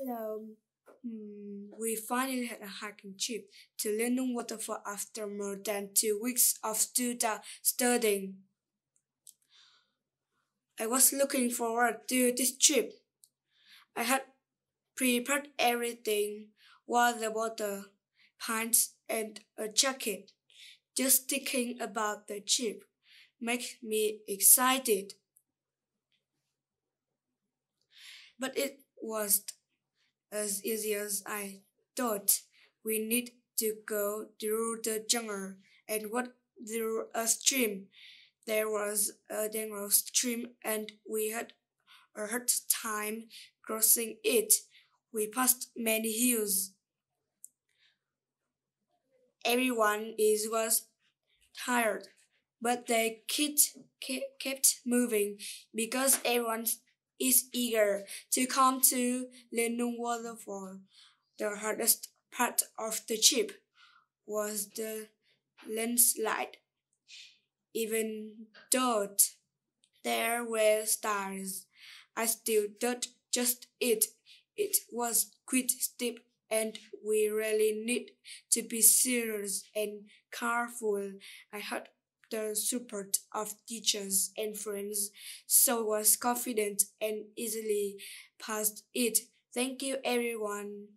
Hello. We finally had a hiking trip to Lieng Nung waterfall after more than 2 weeks of studying. I was looking forward to this trip. I had prepared everything: water bottle, pants, and a jacket. Just thinking about the trip makes me excited. But it wasn't as easy as I thought. We need to go through the jungle and walk through a stream. There was a dangerous stream and we had a hard time crossing it. We passed many hills. Was tired, but they kept moving because everyone is eager to come to Lieng Nung waterfall. The hardest part of the trip was the landslide. Even though there were stars, I still thought just it. It was quite steep and we really need to be serious and careful. I had the support of teachers and friends, so was confident and easily passed it. Thank you everyone.